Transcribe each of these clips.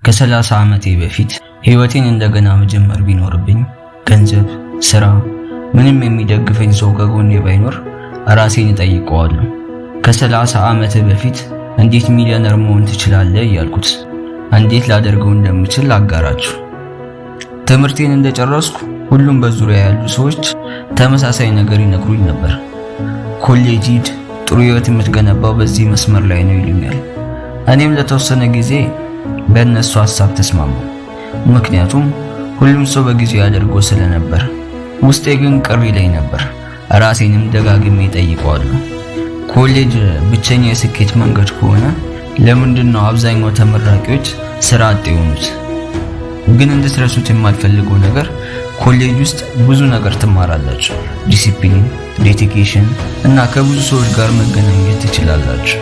ከ30 ዓመቴ በፊት ህይወቴን እንደገና መጀመር ቢኖርብኝ ገንዘብ፣ ስራ፣ ምንም የሚደግፈኝ ሰው ከጎኔ ባይኖር ራሴን እጠይቀዋለሁ። ከ30 ዓመት በፊት እንዴት ሚሊዮነር መሆን ትችላለህ እያልኩት እንዴት ላደርገው እንደምችል አጋራችሁ። ትምህርቴን እንደጨረስኩ ሁሉም በዙሪያ ያሉ ሰዎች ተመሳሳይ ነገር ይነግሩኝ ነበር። ኮሌጅ ሂድ፣ ጥሩ ህይወት የምትገነባው በዚህ መስመር ላይ ነው ይሉኛል። እኔም ለተወሰነ ጊዜ በእነሱ ሐሳብ ተስማማሁ። ምክንያቱም ሁሉም ሰው በጊዜው ያደርገው ስለነበር። ውስጤ ግን ቅር ይለኝ ነበር። ራሴንም ደጋግሜ ጠይቀዋለሁ። ኮሌጅ ብቸኛ የስኬት መንገድ ከሆነ ለምንድን ነው አብዛኛው ተመራቂዎች ስራ አጥ የሆኑት? ግን እንድትረሱት የማልፈልገው ነገር ኮሌጅ ውስጥ ብዙ ነገር ትማራላችሁ። ዲሲፕሊን፣ ዴዲኬሽን እና ከብዙ ሰዎች ጋር መገናኘት ትችላላችሁ።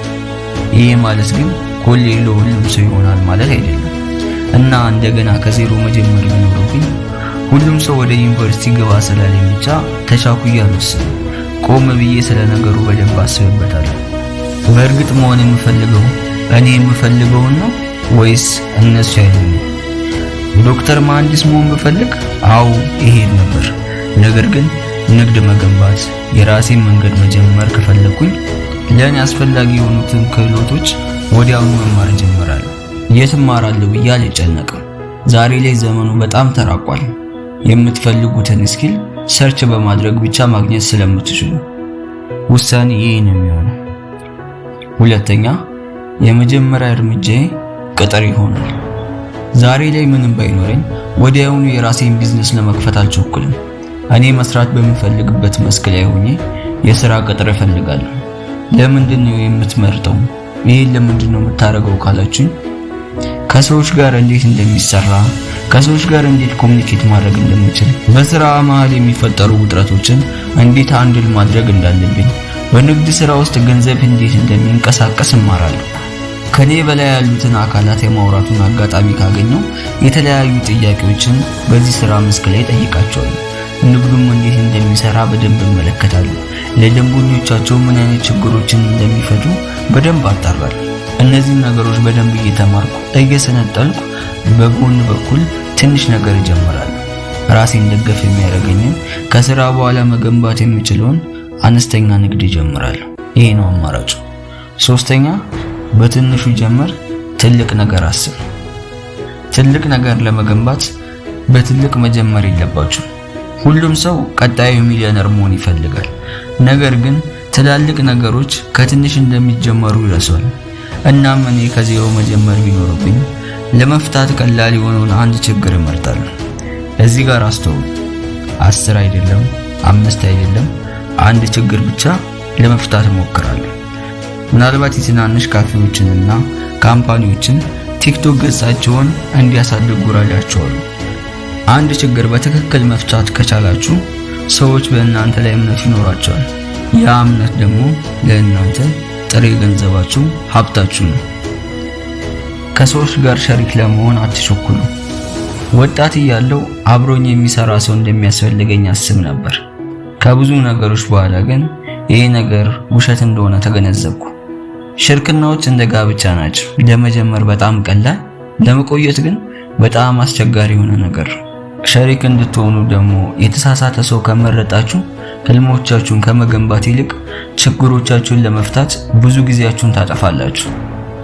ይሄ ማለት ግን ኮሌጅ ለሁሉም ሰው ይሆናል ማለት አይደለም። እና እንደገና ከዜሮ መጀመር ቢኖርብኝ ሁሉም ሰው ወደ ዩኒቨርሲቲ ገባ ስላለኝ ብቻ ተቻኩዬ አልወስንም። ቆም ብዬ ስለ ነገሩ በደንብ አስብበታለሁ። በእርግጥ መሆን የምፈልገው እኔ የምፈልገው ነው ወይስ እነሱ ያሉኝ? ዶክተር፣ መሐንዲስ መሆን ብፈልግ አዎ ይሄድ ነበር። ነገር ግን ንግድ መገንባት፣ የራሴን መንገድ መጀመር ከፈለኩኝ ለኔ አስፈላጊ የሆኑትን ክህሎቶች ወዲያውኑ መማር ጀምራለሁ። የት እማራለሁ ብዬ አልጨነቅም። ዛሬ ላይ ዘመኑ በጣም ተራቋል። የምትፈልጉትን ስኪል ሰርች በማድረግ ብቻ ማግኘት ስለምትችሉ ውሳኔ ይሄ ነው የሚሆነው። ሁለተኛ፣ የመጀመሪያ እርምጃዬ ቅጥር ይሆናል። ዛሬ ላይ ምንም ባይኖረኝ ወዲያውኑ የራሴን ቢዝነስ ለመክፈት አልቸኩልም። እኔ መስራት በምፈልግበት መስክ ላይ ሆኜ የሥራ ቅጥር እፈልጋለሁ። ለምንድን ነው የምትመርጠው? ይሄን ለምንድን ነው የምታደርገው ካላችሁኝ፣ ከሰዎች ጋር እንዴት እንደሚሰራ፣ ከሰዎች ጋር እንዴት ኮሚኒኬት ማድረግ እንደምችል፣ በስራ መሃል የሚፈጠሩ ውጥረቶችን እንዴት ሃንድል ማድረግ እንዳለብኝ፣ በንግድ ስራ ውስጥ ገንዘብ እንዴት እንደሚንቀሳቀስ እማራለሁ። ከኔ በላይ ያሉትን አካላት የማውራቱን አጋጣሚ ካገኘው የተለያዩ ጥያቄዎችን በዚህ ስራ መስክ ላይ ጠይቃቸዋለሁ። ንግዱም እንዴት እንደሚሰራ በደንብ እመለከታለሁ። ለደንበኞቻቸው ምን አይነት ችግሮችን እንደሚፈቱ በደንብ አጣራለሁ። እነዚህን ነገሮች በደንብ እየተማርኩ እየሰነጠልኩ በጎን በኩል ትንሽ ነገር እጀምራለሁ። ራሴን ደገፍ የሚያደርገኝን ከስራ በኋላ መገንባት የሚችለውን አነስተኛ ንግድ እጀምራለሁ። ይሄ ነው አማራጩ። ሶስተኛ፣ በትንሹ ጀምር፣ ትልቅ ነገር አስብ። ትልቅ ነገር ለመገንባት በትልቅ መጀመር የለባችሁ። ሁሉም ሰው ቀጣዩ ሚሊዮነር መሆን ይፈልጋል። ነገር ግን ትላልቅ ነገሮች ከትንሽ እንደሚጀመሩ ይረሳል። እናም እኔ ከዜሮ መጀመር ቢኖርብኝ ለመፍታት ቀላል የሆነውን አንድ ችግር እመርጣለሁ። እዚህ ጋር አስተውሉ። 10 አይደለም፣ 5 አይደለም፣ አንድ ችግር ብቻ ለመፍታት እሞክራለሁ። ምናልባት የትናንሽ ካፌዎችንና ካምፓኒዎችን ቲክቶክ ገጻቸውን እንዲያሳድጉ እረዳቸዋለሁ። አንድ ችግር በትክክል መፍታት ከቻላችሁ ሰዎች በእናንተ ላይ እምነት ይኖራቸዋል። ያ እምነት ደግሞ ለእናንተ ጥሬ ገንዘባችሁ፣ ሀብታችሁ ነው። ከሰዎች ጋር ሸሪክ ለመሆን አትቸኩሉ። ወጣት እያለሁ አብሮኝ የሚሰራ ሰው እንደሚያስፈልገኝ አስብ ነበር። ከብዙ ነገሮች በኋላ ግን ይሄ ነገር ውሸት እንደሆነ ተገነዘብኩ። ሽርክናዎች እንደ ጋብቻ ናቸው። ለመጀመር በጣም ቀላል፣ ለመቆየት ግን በጣም አስቸጋሪ የሆነ ነገር። ሸሪክ እንድትሆኑ ደግሞ የተሳሳተ ሰው ከመረጣችሁ ህልሞቻችሁን ከመገንባት ይልቅ ችግሮቻችሁን ለመፍታት ብዙ ጊዜያችሁን ታጠፋላችሁ።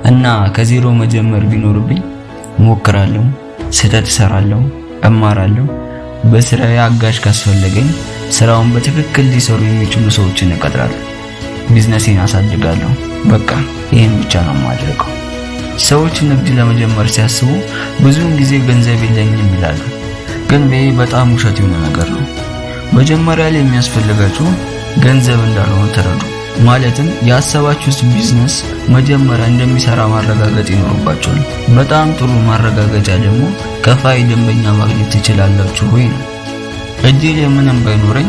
እና ከዜሮ መጀመር ቢኖርብኝ ሞክራለሁ፣ ስህተት እሰራለሁ፣ እማራለሁ። በስራዬ አጋዥ ካስፈለገኝ ስራውን በትክክል ሊሰሩ የሚችሉ ሰዎችን እቀጥራለሁ። ቢዝነሴን አሳድጋለሁ። በቃ ይሄን ብቻ ነው የማደርገው። ሰዎች ንግድ ለመጀመር ሲያስቡ ብዙውን ጊዜ ገንዘብ የለኝም ይላሉ። ግን ይሄ በጣም ውሸት የሆነ ነገር ነው። መጀመሪያ ላይ የሚያስፈልጋችሁ ገንዘብ እንዳልሆነ ተረዱ። ማለትም ያሰባችሁት ቢዝነስ መጀመሪያ እንደሚሰራ ማረጋገጥ ይኖርባችኋል። በጣም ጥሩ ማረጋገጫ ደግሞ ከፋይ ደንበኛ ማግኘት ትችላላችሁ ወይ ነው። እጄ ላይ ምንም ባይኖረኝ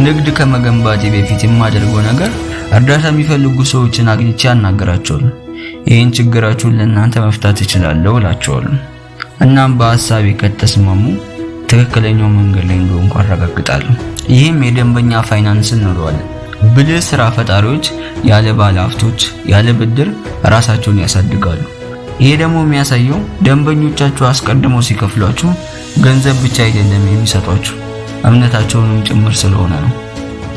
ንግድ ከመገንባቴ በፊት የማደርገው ነገር እርዳታ የሚፈልጉ ሰዎችን አግኝቼ አናገራቸዋለሁ። ይህን ችግራችሁን ለእናንተ መፍታት እችላለሁ እላቸዋለሁ። እናም በሐሳቤ ከተስማሙ ትክክለኛው መንገድ ላይ እንደሆንኩ አረጋግጣለሁ። ይህም የደንበኛ ፋይናንስ እንለዋለን። ብልህ ስራ ፈጣሪዎች ያለ ባለ ሀብቶች ያለ ብድር ራሳቸውን ያሳድጋሉ። ይሄ ደግሞ የሚያሳየው ደንበኞቻችሁ አስቀድመው ሲከፍሏችሁ ገንዘብ ብቻ አይደለም የሚሰጧችሁ እምነታቸውንም ጭምር ስለሆነ ነው።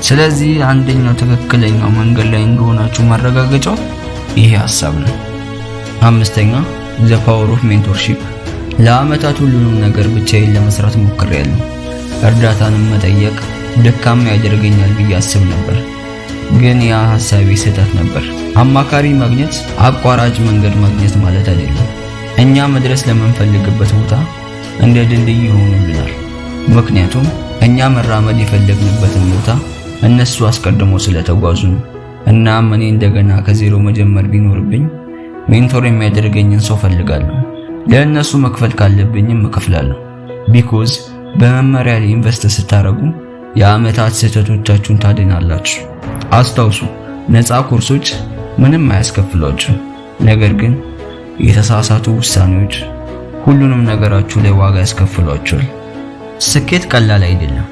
ስለዚህ አንደኛው ትክክለኛው መንገድ ላይ እንደሆናችሁ ማረጋገጫው ይሄ ሐሳብ ነው። አምስተኛ ዘ ፓወር ኦፍ ሜንቶርሺፕ። ለዓመታት ሁሉንም ነገር ብቻዬን ለመስራት ሞክሬያለሁ። እርዳታንም መጠየቅ ደካማ ያደርገኛል ብዬ አስብ ነበር፣ ግን ያ ሐሳቤ ስህተት ነበር። አማካሪ ማግኘት አቋራጭ መንገድ ማግኘት ማለት አይደለም። እኛ መድረስ ለምንፈልግበት ቦታ እንደ ድልድይ ይሆኑልናል። ምክንያቱም እኛ መራመድ የፈለግንበትን ቦታ እነሱ አስቀድሞ ስለተጓዙ ነው። እናም እኔ እንደገና ከዜሮ መጀመር ቢኖርብኝ ሜንቶር የሚያደርገኝን ሰው ፈልጋለሁ። ለእነሱ መክፈል ካለብኝም እከፍላለሁ። ቢኮዝ በመመሪያ ላይ ኢንቨስት ስታረጉ የዓመታት ስህተቶቻችሁን ታድናላችሁ። አስታውሱ፣ ነፃ ኮርሶች ምንም አያስከፍሏችሁ፣ ነገር ግን የተሳሳቱ ውሳኔዎች ሁሉንም ነገራችሁ ላይ ዋጋ ያስከፍሏችኋል። ስኬት ቀላል አይደለም።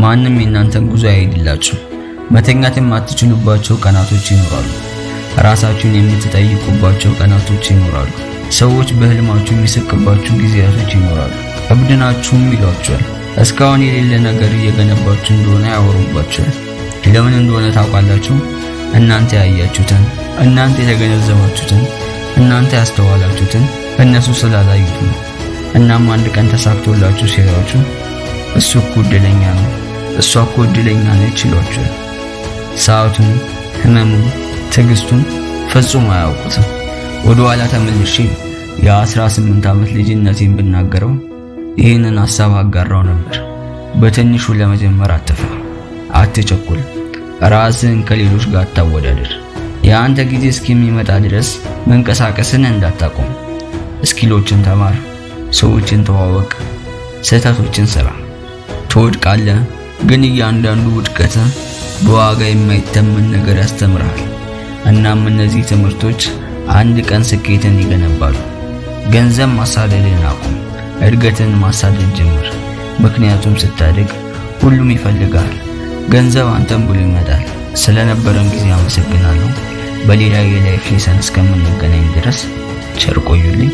ማንም የእናንተን ጉዞ አይሄድላችሁ። መተኛት የማትችሉባቸው ቀናቶች ይኖራሉ። ራሳችሁን የምትጠይቁባቸው ቀናቶች ይኖራሉ። ሰዎች በህልማችሁ የሚስቅባችሁ ጊዜያቶች ይኖራሉ። እብድናችሁም ይሏችኋል። እስካሁን የሌለ ነገር እየገነባችሁ እንደሆነ ያወሩባችኋል። ለምን እንደሆነ ታውቃላችሁ? እናንተ ያያችሁትን፣ እናንተ የተገነዘባችሁትን፣ እናንተ ያስተዋላችሁትን እነሱ ስላላዩት ነው። እናም አንድ ቀን ተሳክቶላችሁ ሲያዩአችሁ እሱ እኮ እድለኛ ነው፣ እሷ እኮ እድለኛ ነች ይሏችኋል። ሰዓቱን፣ ህመሙን፣ ትዕግስቱን ፍጹም አያውቁትም። ወደ ኋላ ተመልሼ የ18 ዓመት ልጅነቴን ብናገረው ይህንን ሐሳብ አጋራው ነበር። በትንሹ ለመጀመር አትፍራ፣ አትቸኩል፣ ራስህን ከሌሎች ጋር አታወዳደር። የአንተ ጊዜ እስኪመጣ ድረስ መንቀሳቀስን እንዳታቆም። ስኪሎችን ተማር፣ ሰዎችን ተዋወቅ፣ ስህተቶችን ስራ። ትወድቃለህ፣ ግን እያንዳንዱ ውድቀት በዋጋ የማይተመን ነገር ያስተምርሃል። እናም እነዚህ ትምህርቶች አንድ ቀን ስኬትን ይገነባሉ። ገንዘብ ማሳደድን አቁም፣ እድገትን ማሳደድ ጀምር። ምክንያቱም ስታድግ ሁሉም ይፈልጋል። ገንዘብ አንተን ብሎ ይመጣል። ስለነበረን ጊዜ አመሰግናለሁ። በሌላ የላይፍ ሌሰን እስከምንገናኝ ድረስ ቸር ቆዩልኝ።